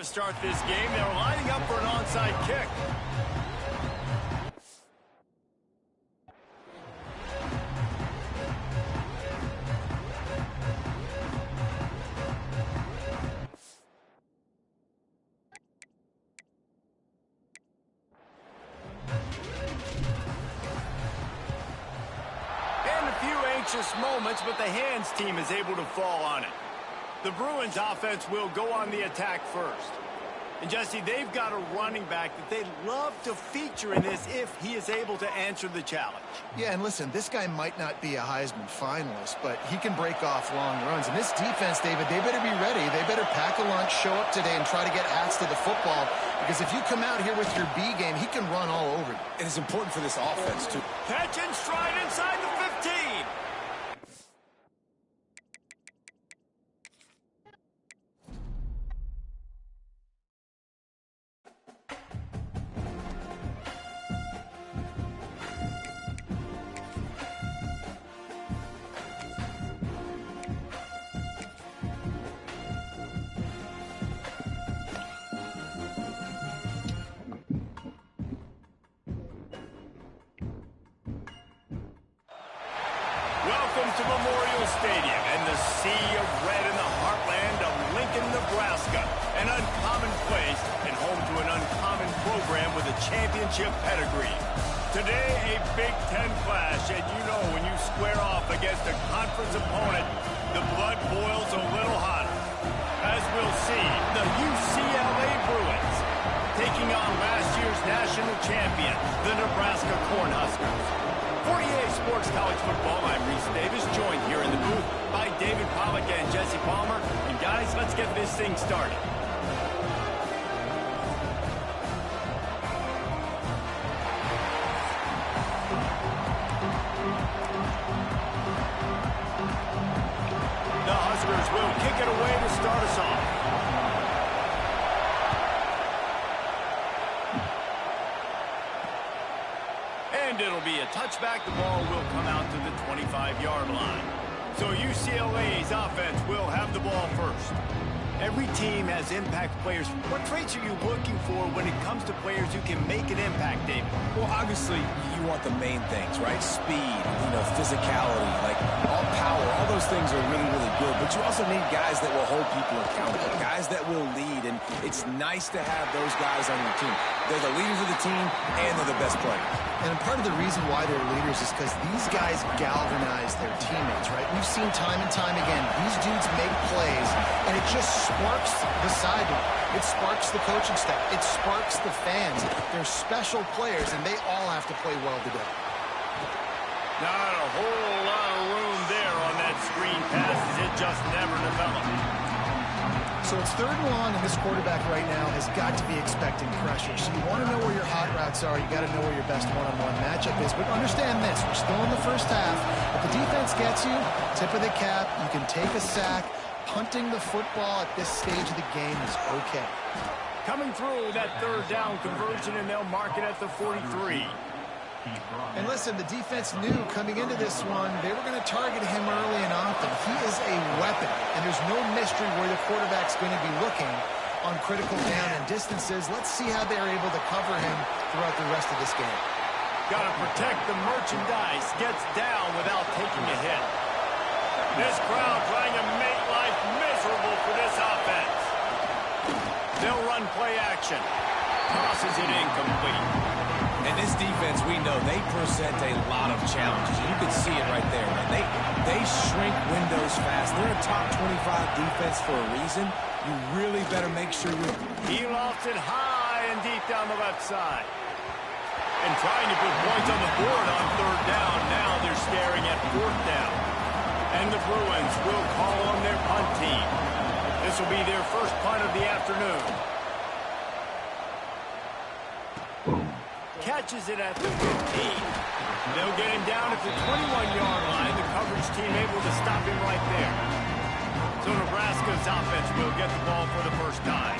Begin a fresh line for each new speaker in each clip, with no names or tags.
to start this game. They're lining up for an onside kick. Moments, but the Hands team is able to fall on it. The Bruins offense will go on the attack first. And Jesse, they've got a running back that they'd love to feature in this if he is able to answer the challenge.
Yeah, and listen, this guy might not be a Heisman finalist, but he can break off long runs. And this defense, David, they better be ready. They better pack a lunch, show up today, and try to get hats to the football. Because if you come out here with your B game, he can run all over you.
And it's important for this offense, too.
Catch and stride inside the 15. Welcome to Memorial Stadium and the sea of red in the heartland of Lincoln, Nebraska. An uncommon place and home to an uncommon program with a championship pedigree. Today, a Big Ten clash, and you know when you square off against a conference opponent, the blood boils a little hotter. As we'll see, the UCLA Bruins taking on last year's national champion, the Nebraska Cornhuskers. For EA Sports College Football, I'm Reese Davis, joined here in the booth by David Pollack and Jesse Palmer. And guys, let's get this thing started. The Huskers will kick it away to start us off. And it'll be a touchback. The ball will come out to the 25-yard line. So UCLA's offense will have the ball first. Every team has impact players. What traits are you looking for when it comes to players who can make an impact, David?
Well, obviously, you want the main things, right? Speed, physicality, like all power. All those things are really, really good. But you also need guys that will hold people accountable, guys that will lead. And it's nice to have those guys on your team. They're the leaders of the team, and they're the best players.
And part of the reason why they're leaders is because these guys galvanize their teammates, right? We've seen time and time again, these dudes make plays, and it just sparks the sideline. It sparks the coaching staff. It sparks the fans. They're special players, and they all have to play well today.
Not a whole lot of room there on that screen pass as it just never developed.
So it's 3rd and long, and this quarterback right now has got to be expecting pressure. So you want to know where your hot routes are. You got to know where your best one-on-one matchup is. But understand this, we're still in the first half. If the defense gets you, tip of the cap, you can take a sack. Punting the football at this stage of the game is okay.
Coming through that 3rd down conversion, and they'll mark it at the 43.
And listen, the defense knew coming into this one, they were going to target him early and often. He is a weapon, and there's no mystery where the quarterback's going to be looking on critical down and distances. Let's see how they're able to cover him throughout the rest of this game.
Got to protect the merchandise. Gets down without taking a hit. This crowd trying to make life miserable for this offense. They'll run play action. Tosses it incomplete.
And this defense, we know, they present a lot of challenges. And you can see it right there, man. They shrink windows fast. They're a top 25 defense for a reason. You really better make sure you're...
He lofts it high and deep down the left side. And trying to put points on the board on 3rd down. Now they're staring at 4th down. And the Bruins will call on their punt team. This will be their first punt of the afternoon. Catches it at the 15. They'll get him down at the 21-yard line. The coverage team able to stop him right there. So Nebraska's offense will get the ball for the first time.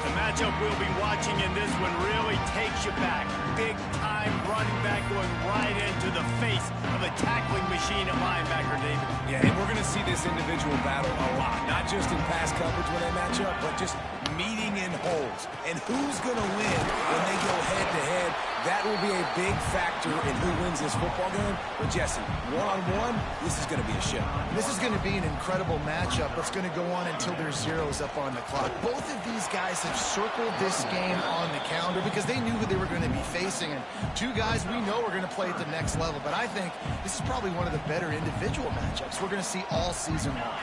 The matchup we'll be watching in this one really takes you back. Big-time running back going right into the face of a tackling machine at linebacker, David.
Yeah, and we're going to see this individual battle a lot. Not just in pass coverage when they match up, but just meeting in holes. And who's going to win when they go head-to-head? That will be a big factor in who wins this football game. But, Jesse, one-on-one, this is going to be a show.
This is going to be an incredible matchup that's going to go on until there's zeros up on the clock. Both of these guys have circled this game on the calendar because they knew who they were going to be facing. And two guys we know are going to play at the next level. But I think this is probably one of the better individual matchups we're going to see all season long.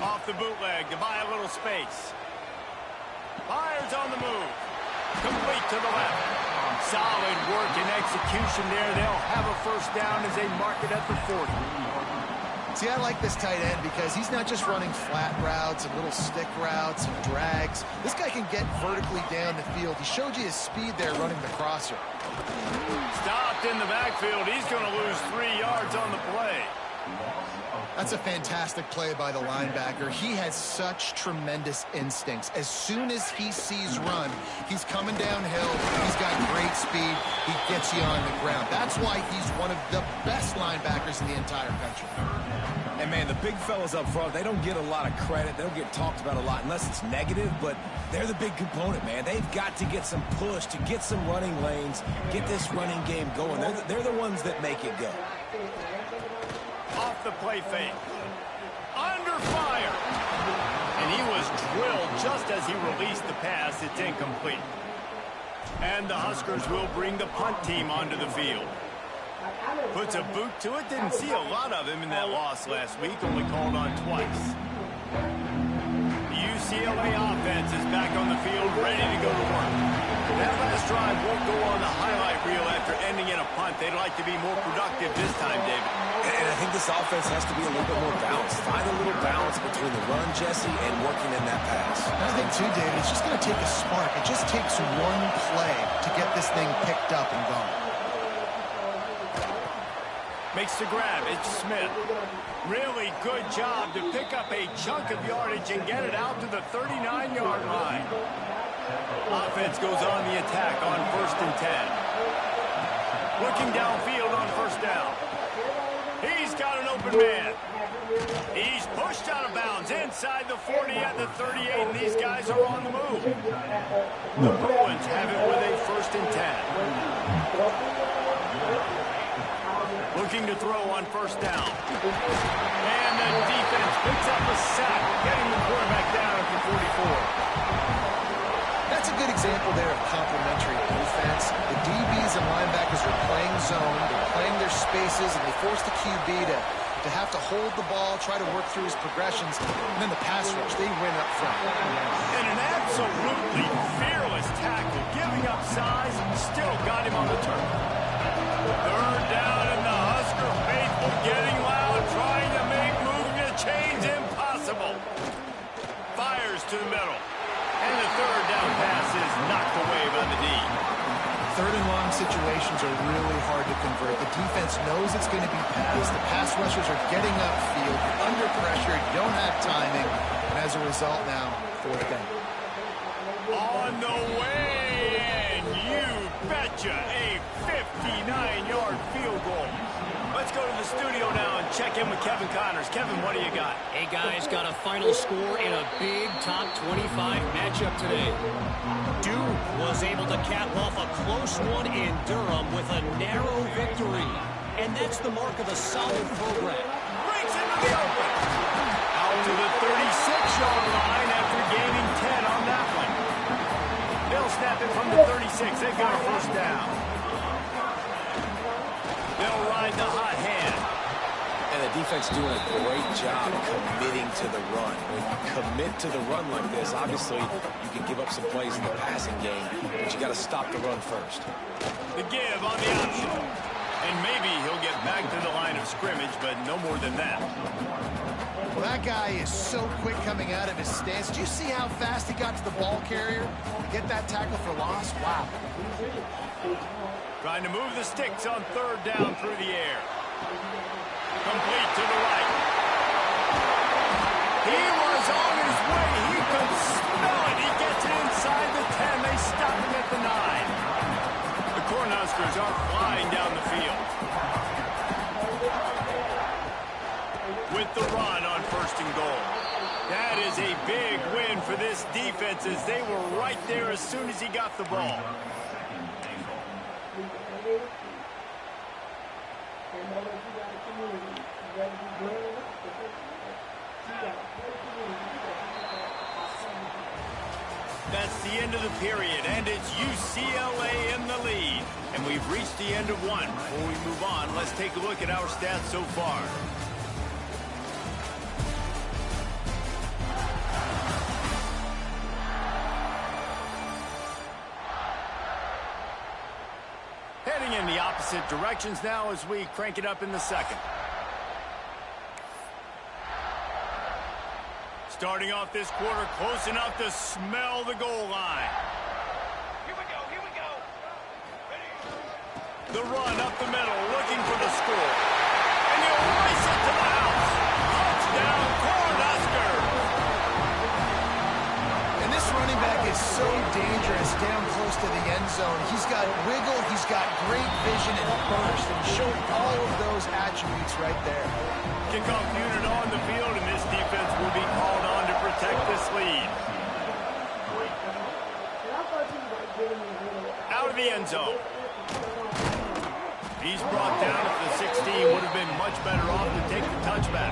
Off the bootleg to buy a little space. Fires on the move. Complete to the left. Solid work and execution there. They'll have a first down as they mark it at the 40.
See, I like this tight end because he's not just running flat routes and little stick routes and drags. This guy can get vertically down the field. He showed you his speed there running the crosser.
Stopped in the backfield. He's going to lose 3 yards on the play.
That's a fantastic play by the linebacker. He has such tremendous instincts. As soon as he sees run, he's coming downhill. He's got great speed. He gets you on the ground. That's why he's one of the best linebackers in the entire country.
And, man, the big fellas up front, they don't get a lot of credit. They don't get talked about a lot unless it's negative, but they're the big component, man. They've got to get some push, to get some running lanes, get this running game going. They're the ones that make it go.
Off the play fake. Under fire. And he was drilled just as he released the pass. It's incomplete. And the Huskers will bring the punt team onto the field. Puts a boot to it. Didn't see a lot of him in that loss last week. Only called on twice. The UCLA offense is back on the field, ready to go to work. That last drive won't go on the highlight reel after ending in a punt. They'd like to be more productive this time, David.
And I think this offense has to be a little bit more balanced. Find a little balance between the run, Jesse, and working in that pass.
And I think, too, David, it's just going to take a spark. It just takes one play to get this thing picked up and going.
Makes the grab. It's Smith. Really good job to pick up a chunk of yardage and get it out to the 39-yard line. Offense goes on the attack on 1st and 10. Looking downfield on 1st down. He's got an open man. He's pushed out of bounds inside the 40 at the 38, and these guys are on the move. The Bruins have it with a 1st and 10. Looking to throw on 1st down. And the defense picks up a sack, getting the quarterback down at the 44.
That's a good example there of complementary defense. The DBs and linebackers are playing zone, they're playing their spaces, and they force the QB to have to hold the ball, try to work through his progressions, and then the pass rush, they win up front.
And an absolutely fearless tackle, giving up size, and still got him on the turn. 3rd down, and the Husker faithful getting loud, trying to make moving the chains impossible. Fires to the middle. And the 3rd down pass is knocked away by the D.
3rd and long situations are really hard to convert. The defense knows it's going to be passed. The pass rushers are getting upfield. You're under pressure. You don't have timing. And as a result now, 4th down.
On the way, and you betcha, a 59-yard field goal. Let's go to the studio now and check in with Kevin Connors. Kevin, what do you got?
Hey, guys, got a final score in a big top 25 matchup today. Duke was able to cap off a close one in Durham with a narrow victory. And that's the mark of a solid program.
Breaks into the open. Out to the 36-yard line after gaining 10 on that one. They'll snap it from the 36. They've got a 1st down. They'll ride the hot hand.
And the defense doing a great job committing to the run. When you commit to the run like this, obviously you can give up some plays in the passing game, but you got to stop the run first.
The give on the option. And maybe he'll get back to the line of scrimmage, but no more than that.
Well, that guy is so quick coming out of his stance. Did you see how fast he got to the ball carrier? Get that tackle for loss? Wow.
Trying to move the sticks on 3rd down through the air. Complete to the right. He was on his way. He could smell it. He gets it inside the 10. They stop him at the 9. The Cornhuskers are flying down the field. With the run on 1st and goal. That is a big win for this defense as they were right there as soon as he got the ball. That's the end of the period, and it's UCLA in the lead. And we've reached the end of one. Before we move on, let's take a look at our stats so far. Heading in the opposite directions now as we crank it up in the second. Starting off this quarter close enough to smell the goal line. Here we go, here we go. Ready? The run up the middle, looking for the score. And he'll race it to the house. Touchdown, Cornhuskers.
And this running back is so dangerous down close to the end zone. He's got wiggle, he's got great vision and burst, and showing all of those attributes right there.
Kickoff unit on the field, and this defense will be called on to protect this lead. Out of the end zone. He's brought down at the 16. Would have been much better off to take the touchback.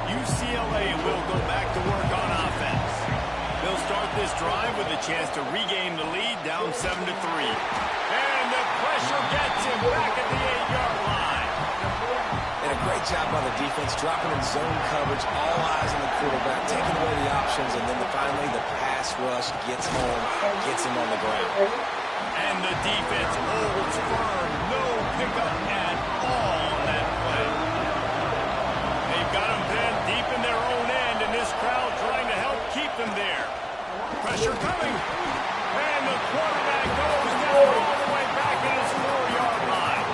UCLA will go back to work on offense. They'll start this drive with a chance to regain the lead, down 7-3. And the pressure gets him back at the 8-yard line.
And a great job by the defense, dropping in zone coverage, all eyes on the quarterback, taking away the options, and then finally the pass rush gets home, gets him on the ground.
And the defense holds firm, no pickup at all on that play. They've got them pinned deep in their own end, and this crowd trying to help keep them there. Pressure coming, and the quarterback goes down all the way back in his 4-yard line.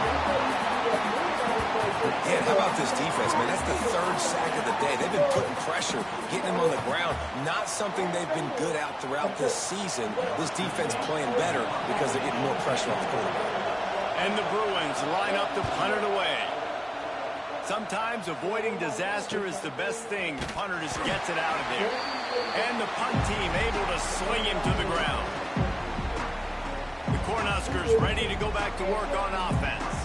Yeah, how about this defense, man? That's the 3rd sack of the day. They've been putting pressure, getting him on the ground. Not something they've been good at throughout this season. This defense playing better because they're getting more pressure on the quarterback.
And the Bruins line up to punt it away. Sometimes avoiding disaster is the best thing. The punter just gets it out of there. And the punt team able to sling him to the ground. The Cornhuskers ready to go back to work on offense.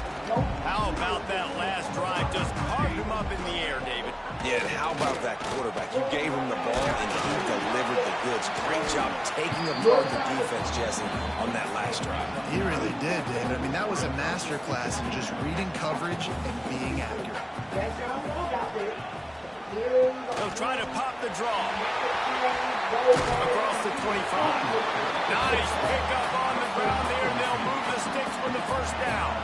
How about that last drive? Just carved him up in the air, David.
Yeah, and how about that quarterback? You gave him the ball, and he delivered the goods. Great job taking apart the defense, Jesse, on that last drive.
He really did, David. I mean, that was a masterclass in just reading coverage and being accurate.
They'll try to pop the draw. Across the 25. Nice pickup on the ground there, and they'll move the sticks for the 1st down.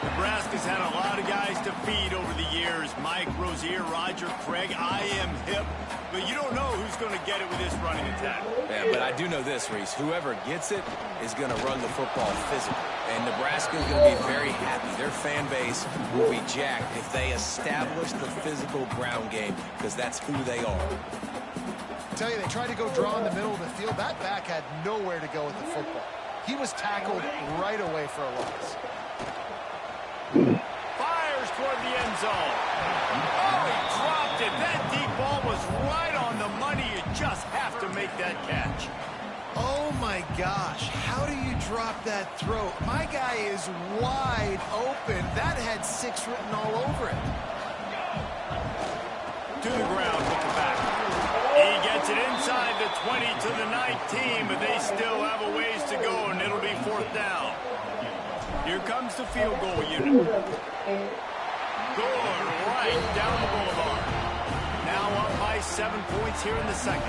Nebraska's had a lot of guys to feed over the years. Mike, Rozier, Roger, Craig. I am hip. But you don't know who's going to get it with this running attack.
Yeah, but I do know this, Reese. Whoever gets it is going to run the football physical. And Nebraska is going to be very happy. Their fan base will be jacked if they establish the physical ground game, because that's who they are.
I tell you, they tried to go draw in the middle of the field. That back had nowhere to go with the football. He was tackled right away for a loss.
Fires toward the end zone. Oh, he dropped it. That deep ball was right on the money. You just have to make that catch.
Oh, my gosh. How do you drop that throw? My guy is wide open. That had 6 written all over it.
To the ground with the back. He gets it inside the 20 to the 19, but they still have a ways to go, and it'll be 4th down. Here comes the field goal unit. Going right down the boulevard. Now up by 7 points here in the second.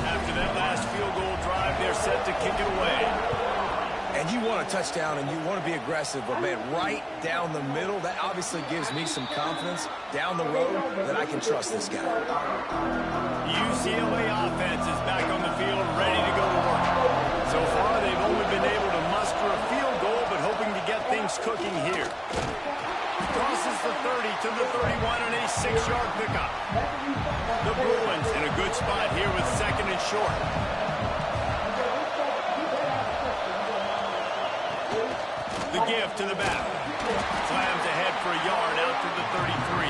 After that last field goal drive, they're set to kick it away.
And you want a touchdown, and you want to be aggressive, but, man, right down the middle, that obviously gives me some confidence down the road that I can trust this guy.
UCLA offense is back on the field, ready to go to work. So far, they've only been able to muster a field goal, but hoping to get things cooking here. Crosses the 30 to the 31 and a 6-yard pickup. The Bruins in a good spot here with 2nd and short. The give to the back. Slams ahead for a yard out to the 33.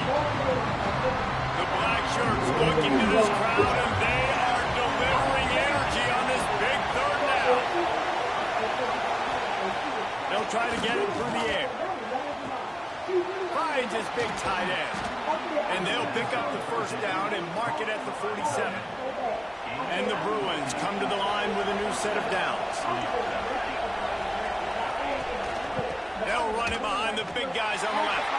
The black shirts looking to this crowd, and they are delivering energy on this big third down. They'll try to get it through the air. Finds his big tight end. And they'll pick up the first down and mark it at the 47. And the Bruins come to the line with a new set of downs. They'll run it behind the big guys on the left.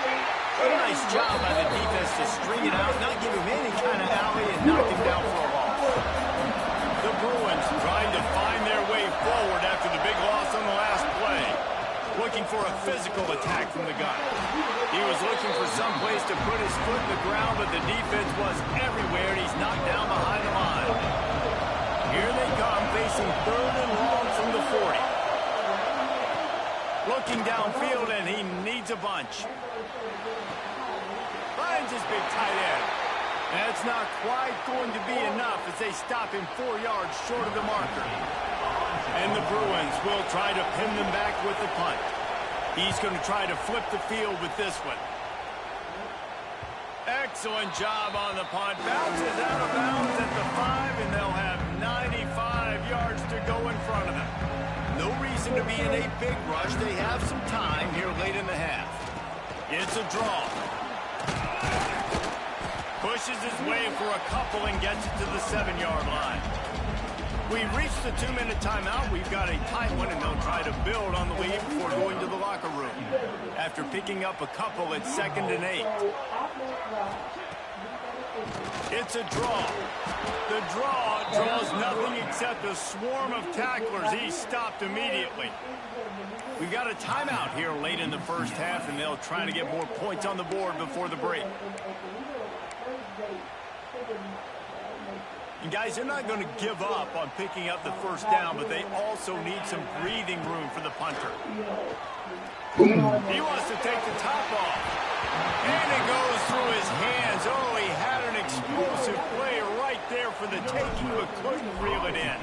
A nice job by the defense to string it out, not give him any kind of alley, and knock him down for a loss. The Bruins trying to find their way forward after the big loss on the last play. Looking for a physical attack from the gun. He was looking for some place to put his foot in the ground, but the defense was everywhere, and he's knocked down behind the line. Here they come, facing third and long from the 40. Looking downfield, and he needs a bunch. Finds his big tight end. That's not quite going to be enough as they stop him 4 yards short of the marker. And the Bruins will try to pin them back with the punt. He's going to try to flip the field with this one. Excellent job on the punt. Bounces out of bounds at the 5, and they'll have 95 yards to go in front of them. No reason to be in a big rush. They have some time here late in the half. It's a draw. Pushes his way for a couple and gets it to the 7-yard line. We've reached the 2-minute timeout. We've got a tight one, and they'll try to build on the lead before going to the locker room. After picking up a couple, it's 2nd and 8. It's a draw. The draw draws nothing except a swarm of tacklers. He's stopped immediately. We've got a timeout here late in the first half, and they'll try to get more points on the board before the break. And guys, they're not going to give up on picking up the first down, but they also need some breathing room for the punter. He wants to take the top off. And it goes through his hands. Oh, he had an explosive play right there for the taking, but couldn't reel it in.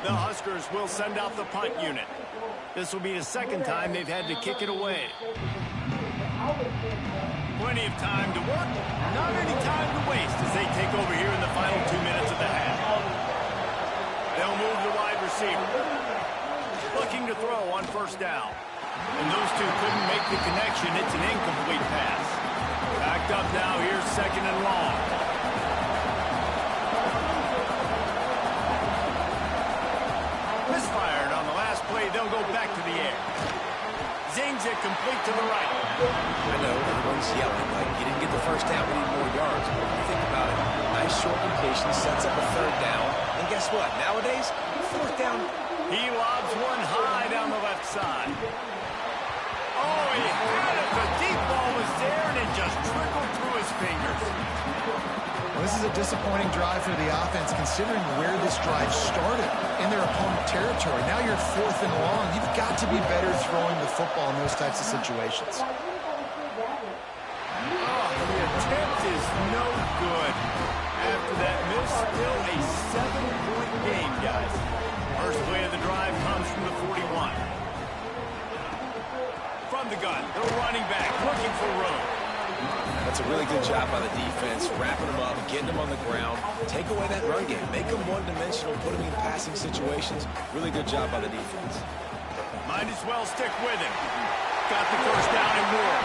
The Huskers will send out the punt unit. This will be the 2nd time they've had to kick it away. Plenty of time to work, not any time to waste as they take over here in the final 2 minutes of the half. They'll move the wide receiver. Looking to throw on first down. And those two couldn't make the connection. It's an incomplete pass. Backed up now, here's 2nd and long. Misfired on the last play. They'll go back to the air. Zings it complete to the right.
I know everyone's yelling like you didn't get the first down, we need more yards. But when you think about it, nice short completion sets up a 3rd down. And guess what? Nowadays, 4th down.
He lobs one high down the left side. Oh, he had it. The deep ball was there, and it just trickled through his fingers.
Well, this is a disappointing drive for the offense, considering where this drive started in their opponent territory. Now you're 4th and long. You've got to be better throwing the football in those types of situations.
Oh, the attempt is no good. After that miss, still a 7-point game, guys. First play of the drive comes from the 41. From the gun, the running back looking for room.
That's a really good job by the defense, wrapping them up, getting them on the ground, take away that run game, make them one-dimensional, put them in passing situations. Really good job by the defense.
Might as well stick with him. Got the first down and more.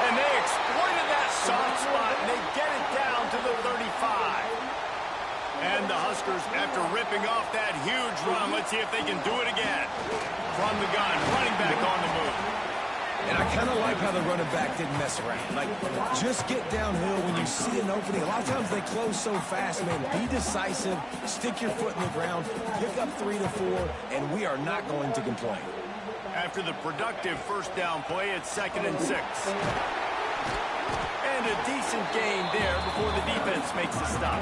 And they exploited that soft spot, and they get it down to the 35. And the Huskers, after ripping off that huge run, let's see if they can do it again. From the gun, running back on the move.
And I kind of like how the running back didn't mess around. Like, just get downhill when you see an opening. A lot of times they close so fast, man. Be decisive, stick your foot in the ground, pick up 3 to 4, and we are not going to complain.
After the productive first down play, it's 2nd and 6. And a decent gain there before the defense makes the stop.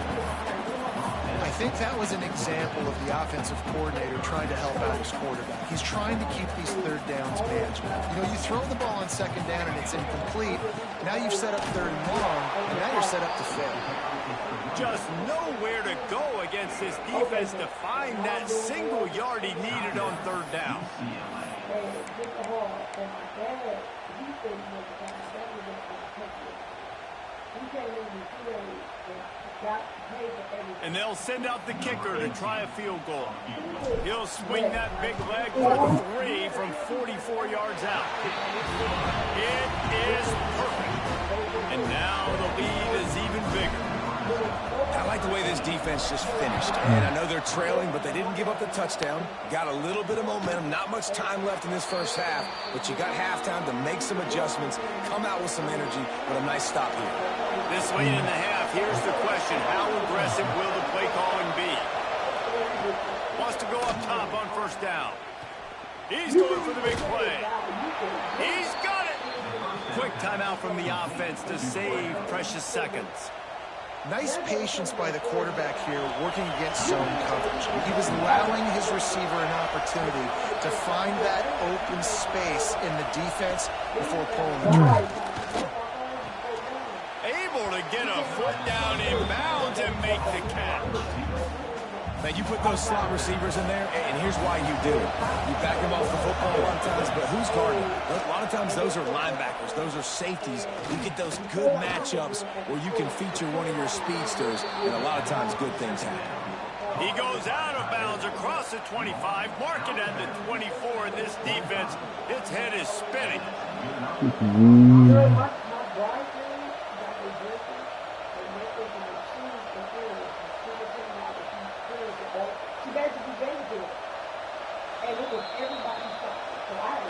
I think that was an example of the offensive coordinator trying to help out his quarterback. He's trying to keep these 3rd downs manageable. You know, you throw the ball on 2nd down and it's incomplete. Now you've set up 3rd and long, and now you're set up to fail.
Just nowhere to go against this defense to find that single yard he needed on 3rd down. And they'll send out the kicker to try a field goal. He'll swing that big leg for 3 from 44 yards out. It is perfect. And now the lead is even bigger.
I like the way this defense just finished. And I know they're trailing, but they didn't give up the touchdown. Got a little bit of momentum. Not much time left in this first half, but you got halftime to make some adjustments, come out with some energy, but a nice stop here.
This late in the half, here's the question. How aggressive will the play calling be? Wants to go up top on first down. He's going for the big play. He's got it. Quick timeout from the offense to save precious seconds.
Nice patience by the quarterback here working against zone coverage. He was allowing his receiver an opportunity to find that open space in the defense before pulling the trigger.
Able to get a foot down in bounds and make the catch.
Now, you put those slot receivers in there, and here's why you do it. You back them off the football a lot of times, but who's guarding? A lot of times those are linebackers. Those are safeties. You get those good matchups where you can feature one of your speedsters, and a lot of times good things happen.
He goes out of bounds across the 25, marking at the 24. This defense, its head is spinning.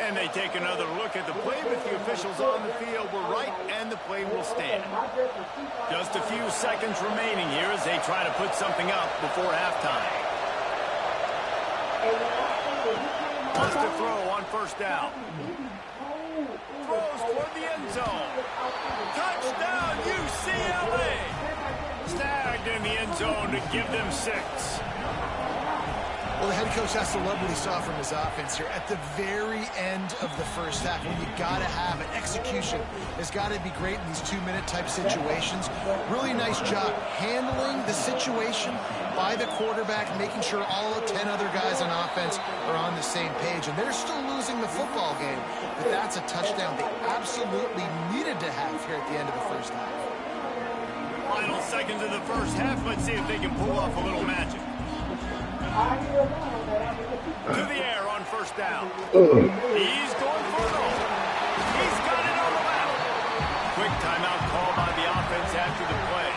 And they take another look at the play, but the officials on the field were right, and the play will stand. Just a few seconds remaining here as they try to put something up before halftime. Wants to throw on first down. Throws toward the end zone. Touchdown, UCLA! Snagged in the end zone to give them 6.
Well, the head coach has to love what he saw from his offense here at the very end of the first half. When you got to have it, execution has got to be great in these 2-minute type situations. Really nice job handling the situation by the quarterback, making sure all 10 other guys on offense are on the same page. And they're still losing the football game, but that's a touchdown they absolutely needed to have here at the end of the first half.
Final seconds of the first half. Let's see if they can pull off a little magic. To the air on first down. He's going for it all. He's got it on the lap. Quick timeout call by the offense after the play.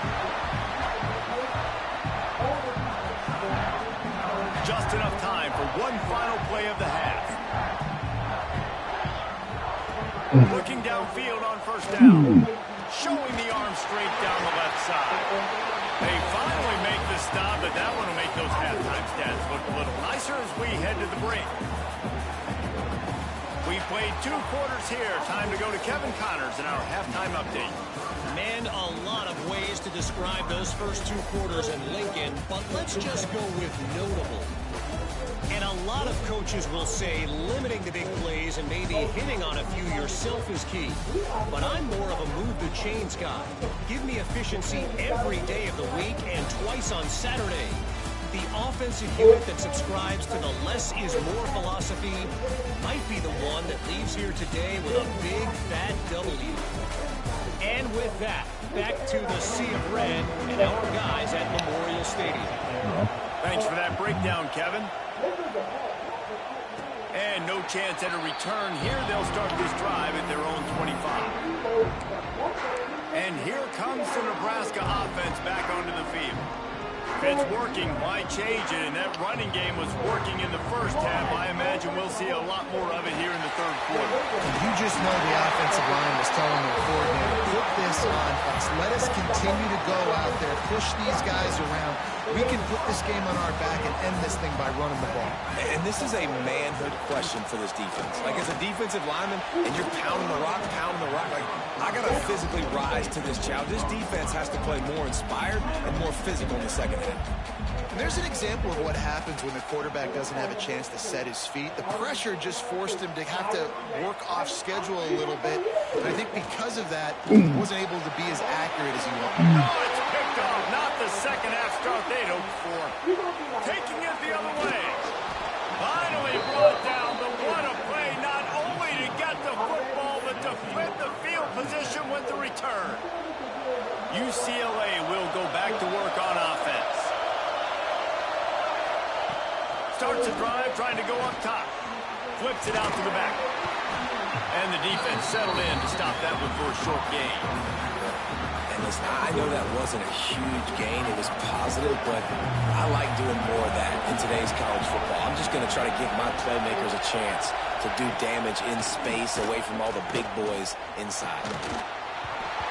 Just enough time for one final play of the half. Looking downfield on first down. Showing the arm straight down the left side. They finally make the stop, but that one will make those halftime stats look a little nicer as we head to the break. We played 2 quarters here. Time to go to Kevin Connors in our halftime update.
Man, a lot of ways to describe those first 2 quarters in Lincoln, but let's just go with notable. And a lot of coaches will say limiting the big plays and maybe hitting on a few yourself is key. But I'm more of a move the chains guy. Give me efficiency every day of the week and twice on Saturday. The offensive unit that subscribes to the less is more philosophy might be the one that leaves here today with a big fat W. And with that, back to the Sea of Red and our guys at Memorial Stadium.
Thanks for that breakdown, Kevin. And no chance at a return here. They'll start this drive at their own 25. And here comes the Nebraska offense back onto the field. If it's working, why change it? And that running game was working in the first half. I imagine we'll see a lot more of it here in the third quarter.
You just know the offensive line was telling the coordinator, put this on us. Let us continue to go out there, push these guys around. We can put this game on our back and end this thing by running the ball.
And this is a manhood question for this defense. Like, as a defensive lineman, and you're pounding the rock, like, I got to physically rise to this challenge. This defense has to play more inspired and more physical in the second half.
And there's an example of what happens when the quarterback doesn't have a chance to set his feet. The pressure just forced him to have to work off schedule a little bit. And I think because of that, he wasn't able to be as accurate as he wanted.
No, it's picked off. Not the second half start they'd hoped for. Taking it the other way. Finally brought down, but what a play, not only to get the football, but to flip the field position with the return. UCLA will go back to work on offense. Starts a drive, trying to go up top. Flips it out to the back. And the defense settled in to stop that one for a short gain.
And listen, I know that wasn't a huge gain. It was positive, but I like doing more of that in today's college football. I'm just going to try to give my playmakers a chance to do damage in space away from all the big boys inside.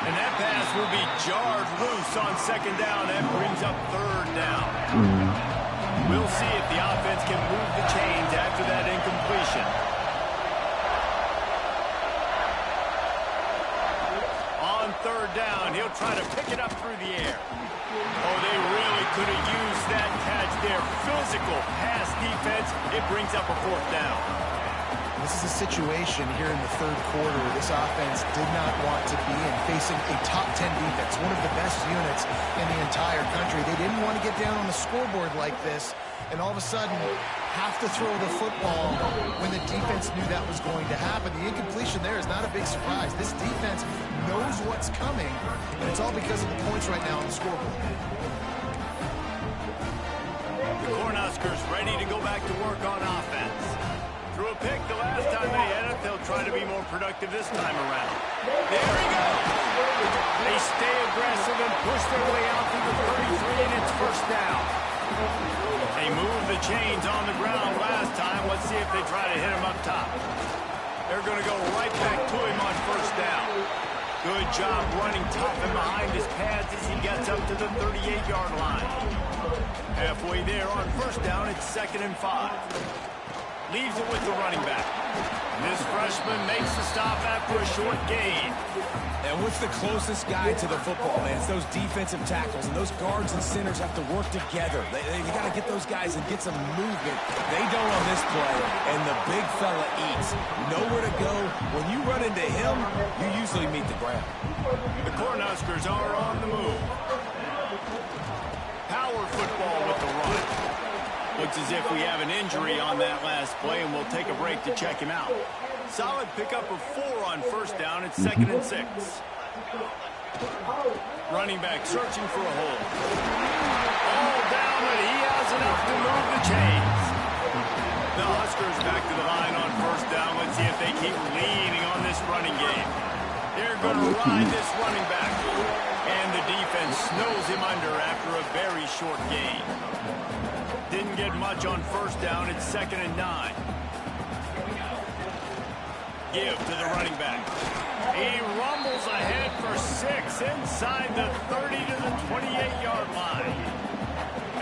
And that pass will be jarred loose on second down. That brings up third down. We'll see if the offense can move the chains after that incompletion. On third down, he'll try to pick it up through the air. Oh, they really could have used that catch there. Physical pass defense. It brings up a fourth down.
This is a situation here in the third quarter where this offense did not want to be in, facing a top 10 defense, one of the best units in the entire country. They didn't want to get down on the scoreboard like this, and all of a sudden have to throw the football when the defense knew that was going to happen. The incompletion there is not a big surprise. This defense knows what's coming, and it's all because of the points right now on the scoreboard.
The Cornhuskers ready to go back to work on offense. Threw a pick the last time they had it. They'll try to be more productive this time around. There he goes. They stay aggressive and push their way out through the 33, and it's first down. They moved the chains on the ground last time. Let's see if they try to hit him up top. They're going to go right back to him on first down. Good job running tough and behind his pads as he gets up to the 38-yard line. Halfway there on first down, it's 2nd and 5. Leaves it with the running back. This freshman makes the stop after a short gain.
And what's the closest guy to the football, man? It's those defensive tackles, and those guards and centers have to work together. They got to get those guys and get some movement. They don't on this play, and the big fella eats. Nowhere to go. When you run into him, you usually meet the ground.
The Cornhuskers are on the move. Power football with the run. Looks as if we have an injury on that last play, and we'll take a break to check him out. Solid pickup of 4 on first down. It's 2nd and 6. Running back searching for a hole. All down, but he has enough to move the chains. The Huskers back to the line on first down. Let's see if they keep leaning on this running game. They're going to ride this running back. And the defense snows him under after a very short gain. Didn't get much on first down. It's 2nd and 9. Give to the running back. He rumbles ahead for 6 inside the 30 to the 28-yard line.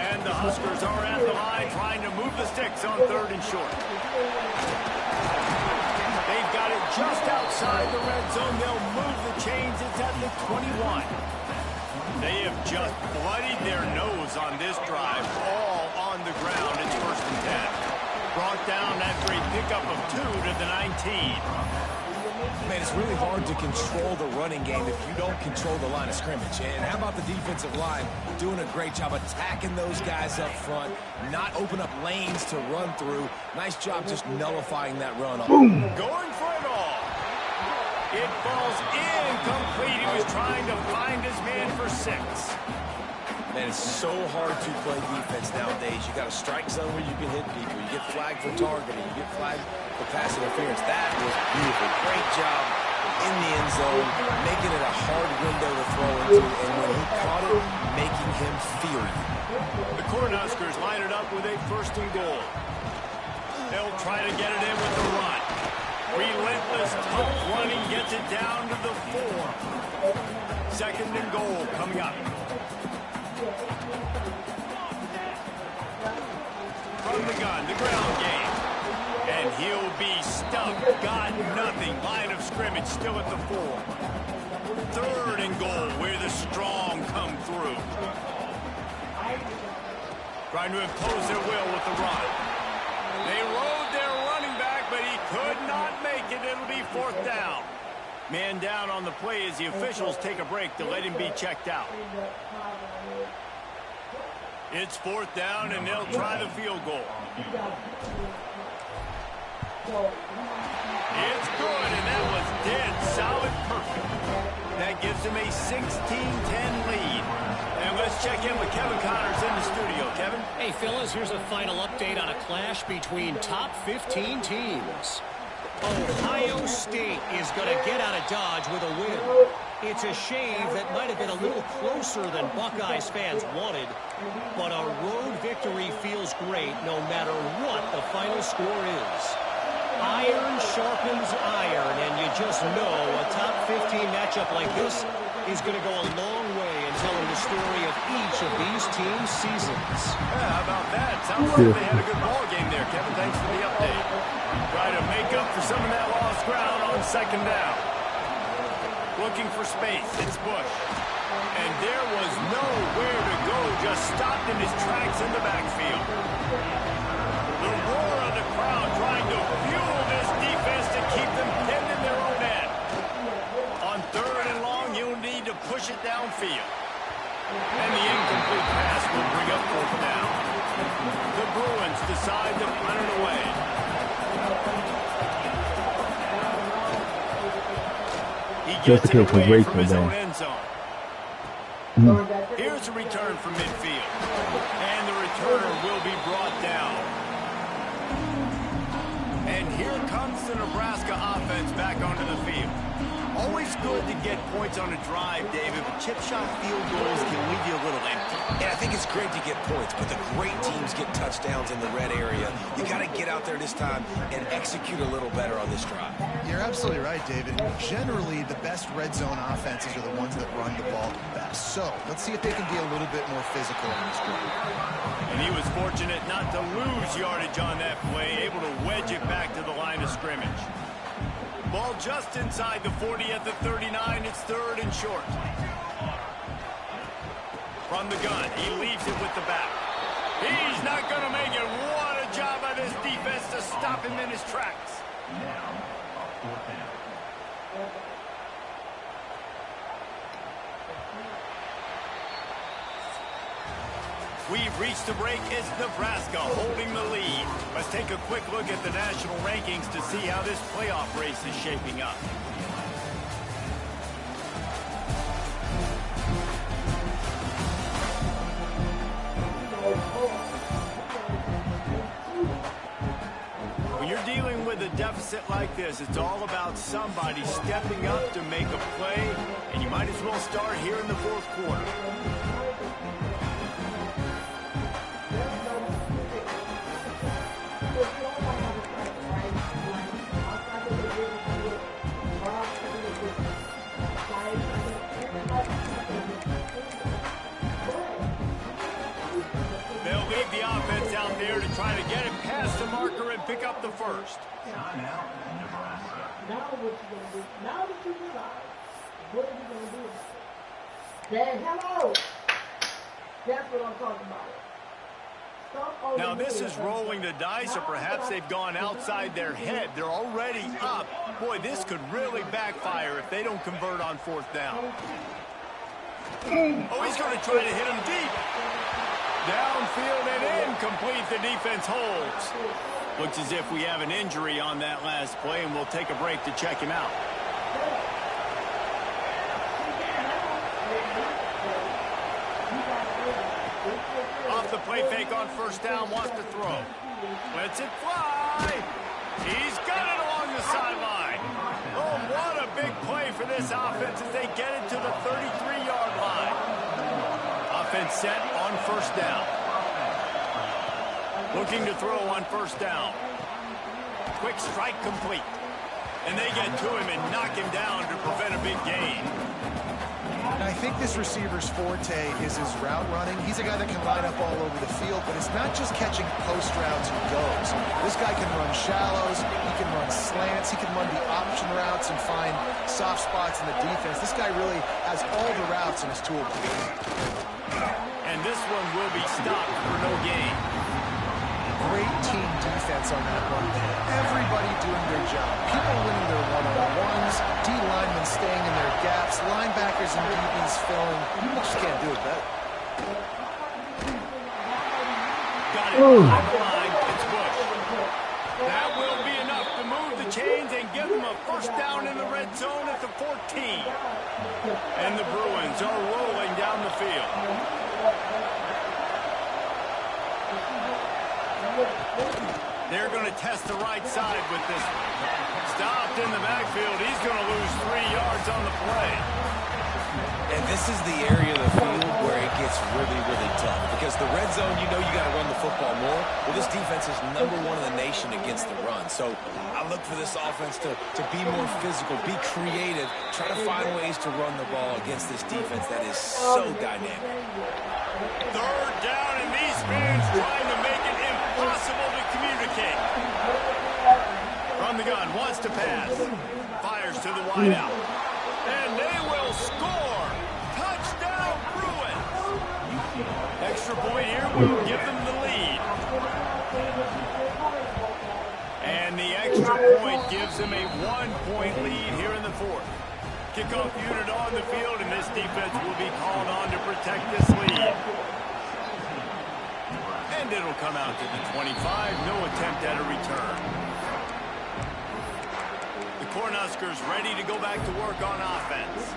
And the Huskers are at the line trying to move the sticks on 3rd and short. They've got it just outside the red zone. They'll move the chains. It's at the 21. They have just bloodied their nose on this drive, all on the ground. It's 1st and 10. Brought down after a pickup of 2 to the 19.
Man, it's really hard to control the running game if you don't control the line of scrimmage. And how about the defensive line doing a great job attacking those guys up front, not open up lanes to run through. Nice job just nullifying that run.
Boom. Going for it all. It falls incomplete. He was trying to find his man for 6.
Man, it's so hard to play defense nowadays. You got a strike zone where you can hit people. You get flagged for targeting. You get flagged for pass interference. That was beautiful. Great job in the end zone, making it a hard window to throw into. And when he caught it, making him feel you.
The Cornhuskers line it up with a 1st and goal. They'll try to get it in with the run. Relentless, tough running gets it down to the 4. 2nd and goal coming up. From the gun, the ground game. And he'll be stuck. Got nothing. Line of scrimmage still at the 4. 3rd and goal where the strong come through. Trying to impose their will with the run. They rode their running back, but he could not make it. It'll be 4th down. Man down on the play as the officials take a break to let him be checked out. It's 4th down, and they'll try the field goal. It's good, and that was dead solid perfect. That gives him a 16-10 lead. And let's check in with Kevin Connors in the studio. Kevin?
Hey, fellas, here's a final update on a clash between top 15 teams. Ohio State is going to get out of Dodge with a win. It's a shave that might have been a little closer than Buckeyes fans wanted, but a road victory feels great no matter what the final score is. Iron sharpens iron, and you just know a top 15 matchup like this is going to go a long way in telling the story of each of these teams' seasons.
Yeah, how about that? Sounds like they had a good ball game there, Kevin. Thanks for the update. Try to make up for some of that lost ground on second down. Looking for space. It's Bush. And there was nowhere to go. Just stopped in his tracks in the backfield. The roar of the crowd trying to fuel this defense to keep them pinned in their own end. On third and long, you'll need to push it downfield. And the incomplete pass will bring up fourth down. The Bruins decide to punt it away. He gets it away from his own end zone. Here's a return from midfield. And the returner will be brought down. And here comes the Nebraska offense back onto the field. Always good to get points on a drive, David, but chip shot field goals can leave you a little empty.
And I think it's great to get points, but the great teams get touchdowns in the red area. You got to get out there this time and execute a little better on this drive.
You're absolutely right, David. Generally, the best red zone offenses are the ones that run the ball the best. So let's see if they can be a little bit more physical on this drive.
And he was fortunate not to lose yardage on that play, able to wedge it back to the line of scrimmage. Ball just inside the 40 at the 39. It's third and short. From the gun, he leaves it with the back. He's not going to make it. What a job by this defense to stop him in his tracks. We've reached the break. It's Nebraska holding the lead. Let's take a quick look at the national rankings to see how this playoff race is shaping up. When you're dealing with a deficit like this, it's all about somebody stepping up to make a play, and you might as well start here in the fourth quarter. They'll leave the offense out there to try to get it past the marker and pick up the first.
Now what you gonna do? Now that you realize, what are you gonna do? Say hello. That's what I'm talking about.
Now this is rolling the dice, or perhaps they've gone outside their head. They're already up. Boy, this could really backfire if they don't convert on fourth down. Oh, he's going to try to hit him deep. Downfield and incomplete. The defense holds. Looks as if we have an injury on that last play, and we'll take a break to check him out. Off the play fake on first down, wants to throw. Lets it fly. He's got it along the sideline. Oh, what a big play for this offense as they get it to the 33-yard line. Offense set on first down. Looking to throw on first down. Quick strike complete. And they get to him and knock him down to prevent a big gain.
I think this receiver's forte is his route running. He's a guy that can line up all over the field, but it's not just catching post routes and goes. This guy can run shallows, he can run slants, he can run the option routes and find soft spots in the defense. This guy really has all the routes in his toolbox.
And this one will be stopped for no gain.
Great team defense on that run there. Everybody doing their job. People winning their one-on-ones, D-linemen staying in their gaps, linebackers and DBs filling. You just can't do it better.
Got it on the line. It's Bush. That will be enough to move the chains and give at the 14. And the Bruins are rolling down the field. They're going to test the right side with this one. Stopped in the backfield. He's going to lose 3 yards on the play.
And this is the area of the field where it gets really, really tough. Because the red zone, you know you got to run the football more. Well, this defense is #1 in the nation against the run. So I look for this offense to be more physical, be creative, try to find ways to run the ball against this defense that is so dynamic.
3rd down, and these fans trying to make it impossible to communicate. From the gun, wants to pass. Fires to the wideout. And they will score. Touchdown, Bruins. Extra point here will give them the lead. And the extra point gives them a 1-point lead here in the 4th. Kickoff unit on the field, and this defense will be called on to protect this lead. And it'll come out to the 25. No attempt at a return. The Cornhuskers ready to go back to work on offense.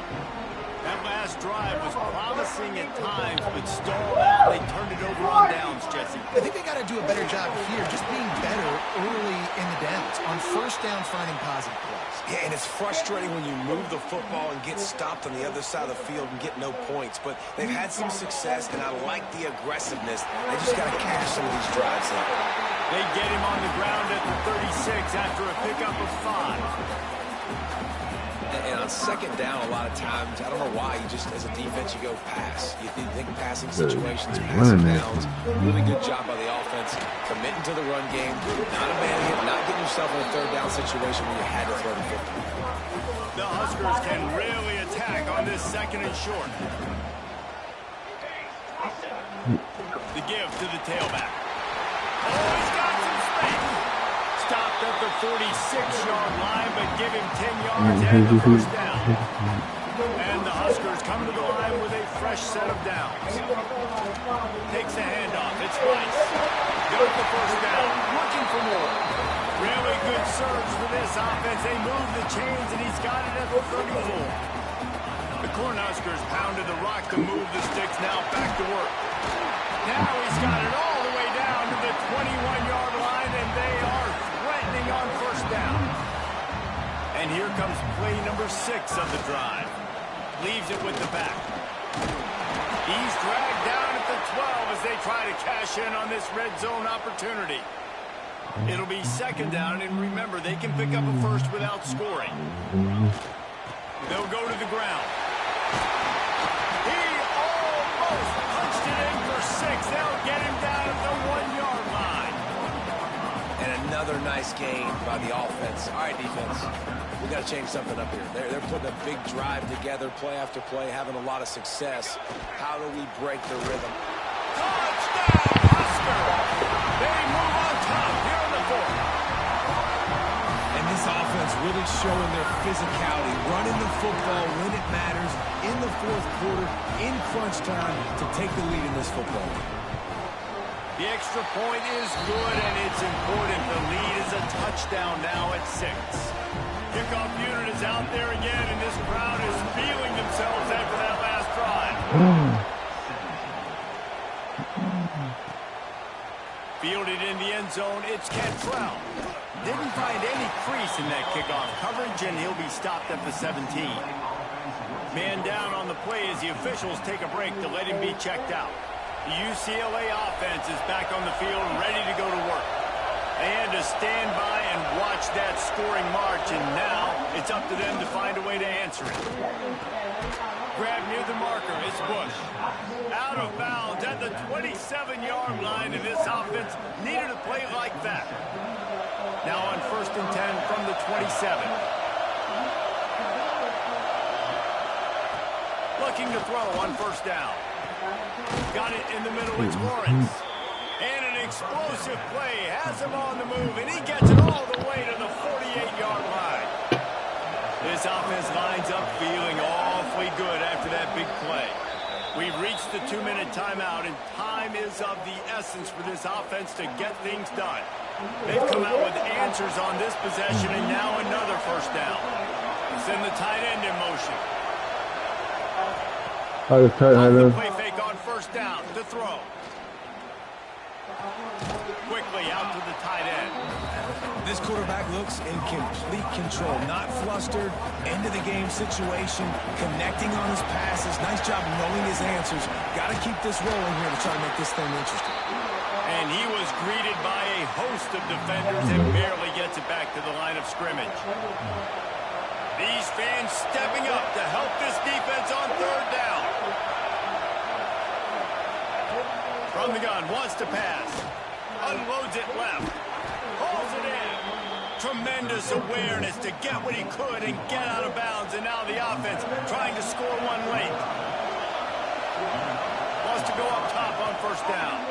That last drive was promising at times, but stalled out. They turned it over on downs, Jesse.
I think they got to do a better job here, just being better early in the downs. On 1st down, finding positive plays.
Yeah, and it's frustrating when you move the football and get stopped on the other side of the field and get no points. But they've had some success, and I like the aggressiveness. They just got to cash some of these drives in.
They get him on the ground at the 36 after a pickup of 5.
And on 2nd down, a lot of times, I don't know why, you just, as a defense, you go pass. You think passing situations, passing downs. Really good job by the offense, committing to the run game, not abandoning it, not getting yourself in a 3rd down situation where you had to throw the football.
The Huskers can really attack on this 2nd and short. The give to the tailback. Oh, he's got some space. Stopped at the 46-yard line, but give him 10 yards and the 1st down. And the Huskers come to the line with a fresh set of downs. Takes the handoff. It's Rice. Got the 1st down. Looking for more. Really good surge for this offense. They move the chains, and he's got it at the 34. The Cornhuskers pounded the rock to move the sticks. Now back to work. Now he's got it all the way down to the 21-yard line, and they are threatening on 1st down. And here comes play number 6 of the drive. Leaves it with the back. He's dragged down at the 12 as they try to cash in on this red zone opportunity. It'll be 2nd down, and remember, they can pick up a 1st without scoring. They'll go to the ground. He almost punched it in for 6. They'll get him down at the 1-yard line.
And another nice game by the offense. All right, defense, we got to change something up here. They're putting a big drive together, play after play, having a lot of success. How do we break the rhythm?
Touchdown, Husker! They move on top here in the 4th.
And this offense really showing their physicality, running the football when it matters, in the 4th quarter, in crunch time, to take the lead in this football game.
The extra point is good, and it's important. The lead is a touchdown now at 6. Kickoff unit is out there again, and this crowd is feeling themselves after that last drive. Fielded in the end zone, it's Cantrell. Didn't find any crease in that kickoff coverage, and he'll be stopped at the 17. Man down on the play as the officials take a break to let him be checked out. The UCLA offense is back on the field, ready to go to work. They had to stand by and watch that scoring march, and now it's up to them to find a way to answer it. Grab near the marker, it's Bush. Out of bounds at the 27-yard line, and this offense needed a play like that. Now on 1st and 10 from the 27. Looking to throw on 1st down. Got it in the middle, it's Lawrence. And an explosive play has him on the move, and he gets it all the way to the 48-yard line. This offense lines up feeling awfully good after that big play. We've reached the 2-minute timeout, and time is of the essence for this offense to get things done. They've come out with answers on this possession, and now another 1st down. send the tight end in motion. Play fake on first down to throw. Quickly out to the tight end.
This quarterback looks in complete control, not flustered, end-of-the-game situation, connecting on his passes. Nice job knowing his answers. Got to keep this rolling here to try to make this thing interesting.
And he was greeted by a host of defenders and barely gets it back to the line of scrimmage. These fans stepping up to help this defense on third down. From the gun, wants to pass. Unloads it left. Pulls it in. Tremendous awareness to get what he could and get out of bounds. And now the offense trying to score one late. Wants to go up top on first down.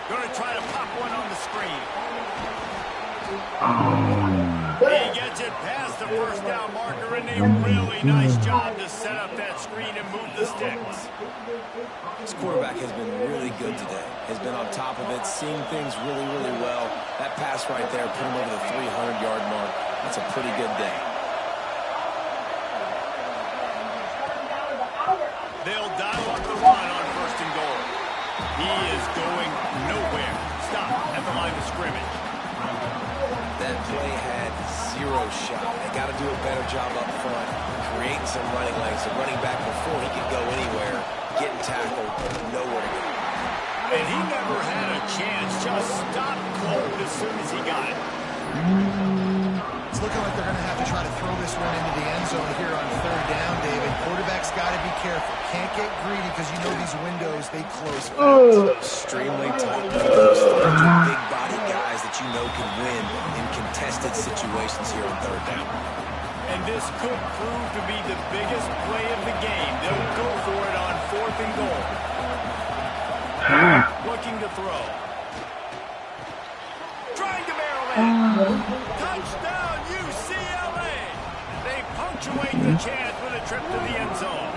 Going to try to pop one on the screen. He gets it past the first down marker, and a really nice job to set up that screen and move the sticks.
This quarterback has been really good today. Has been on top of it, seeing things really, really well. That pass right there put him over the 300-yard mark. That's a pretty good day.
They'll dial up the run on first and goal. He is going nowhere. Stop at the line of scrimmage.
That play had zero shot. They got to do a better job up front, creating some running lanes. The running back before he could go anywhere, getting tackled, nowhere to go.
And he never had a chance. Just stopped cold as soon as he got it.
It's looking like they're going to have to try to throw this one into the end zone here on third down, David. Quarterback's got to be careful. Can't get greedy because you know these windows, they close fast.
Extremely tight. Big body guys that you know can win in contested situations here on third down.
And this could prove to be the biggest play of the game. They'll go for it on fourth and goal. Looking to throw. Trying to barrel in. Touchdown, UCLA. They punctuate the chance with a trip to the end zone.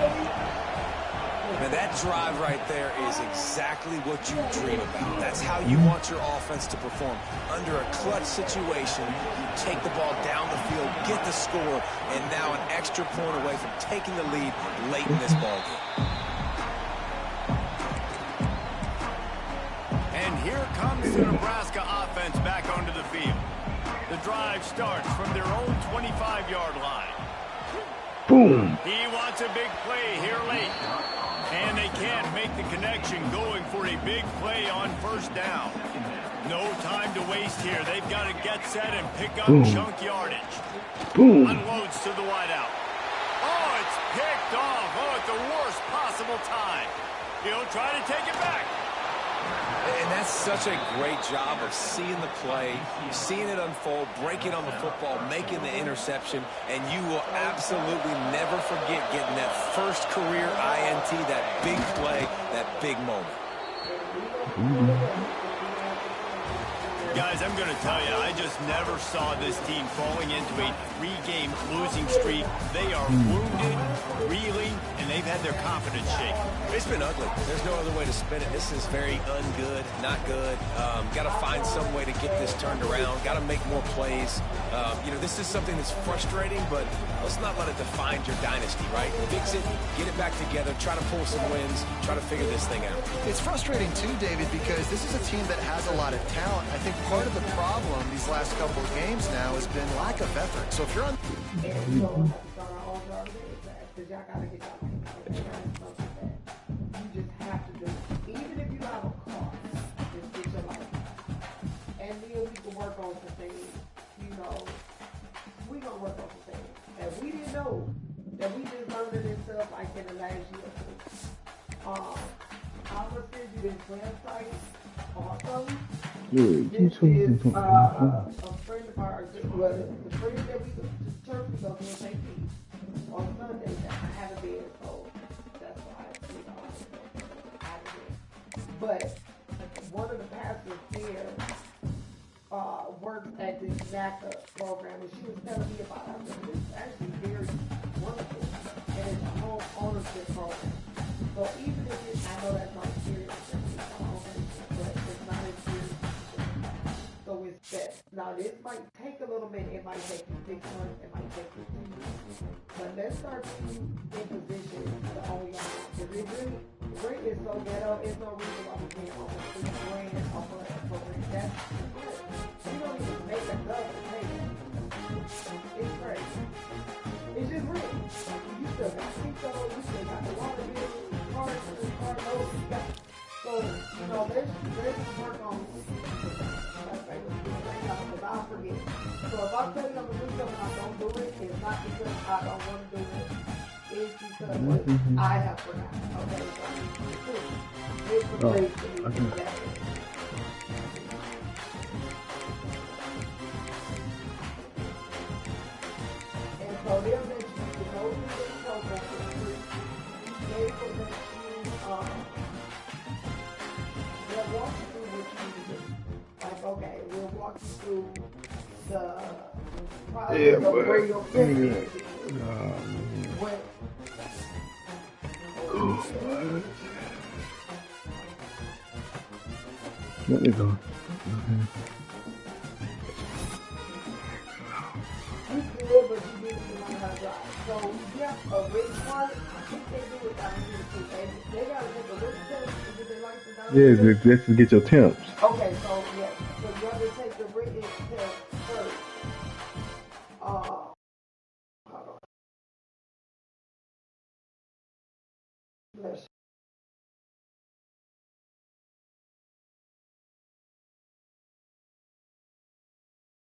Now that drive right there is exactly what you dream about. That's how you want your offense to perform. Under a clutch situation, you take the ball down the field, get the score, and now an extra point away from taking the lead late in this ballgame.
And here comes the Nebraska offense back onto the field. The drive starts from their own 25-yard line.
Boom.
He wants a big play here late. And they can't make the connection, going for a big play on first down. No time to waste here. They've got to get set and pick up chunk yardage.
Boom.
Unloads to the wideout. Oh, it's picked off. Oh, at the worst possible time. He'll try to take it back.
And that's such a great job of seeing the play, seeing it unfold, breaking on the football, making the interception, and you will absolutely never forget getting that first career INT, that big play, that big moment.
Guys, I'm going to tell you, I just never saw this team falling into a 3-game losing streak. They are wounded, reeling, and they've had their confidence shaken.
It's been ugly. There's no other way to spin it. This is very ungood, not good. Got to find some way to get this turned around. Got to make more plays. This is something that's frustrating, but let's not let it define your dynasty, right? Fix it, get it back together, try to pull some wins, try to figure this thing out.
It's frustrating too, David, because this is a team that has a lot of talent. I think part of the problem these last couple of games now has been lack of effort. So if you're on...
You just have to do it. Even if you have a car, just get your life. And then we can work on some things. We're going to work on some things. And we didn't know that we just learned it and stuff like in the last year. I'm going to send you this website also. This is a friend of ours, the friend that we the church we go to in St. Pete on Sunday. I have a bed, so that's why I did. But one of the pastors here works at the NACA program, and she was telling me about it. It's actually very wonderful, and it's a home ownership program. So even if it's, I know that's not serious, but it's not as serious. So it's that Now this might take a little bit. It might take you 6 months. It might take you 2 years. But let's start you in position to own your house. Because it really, rent is so ghetto. It's no reason why we can't own $3 grand off of rent. That's you don't even make a double pay. It's crazy. It's just rent. You still got Pico. You still got the water bill, car notes. You got so you know let's work on. Because I'll forget. So if I tell you I'm going to do something and I don't do it, it's not because I don't want to do it. It's because I have forgotten. Okay, so it's a place for me to do that. And so they'll let you go through this program for free. They will let you, they'll walk you through what you need to do. Like, okay, we'll walk you through the process of where your fitness is.
Let me go.
You good, but you need to learn how to drive. So, yeah, a written part, I think they do it down here too. They got to take a written test to get their license down here.
Yes, just to get your temps.
Okay, so, yeah, so you have to take the written test first. Hold on. Bless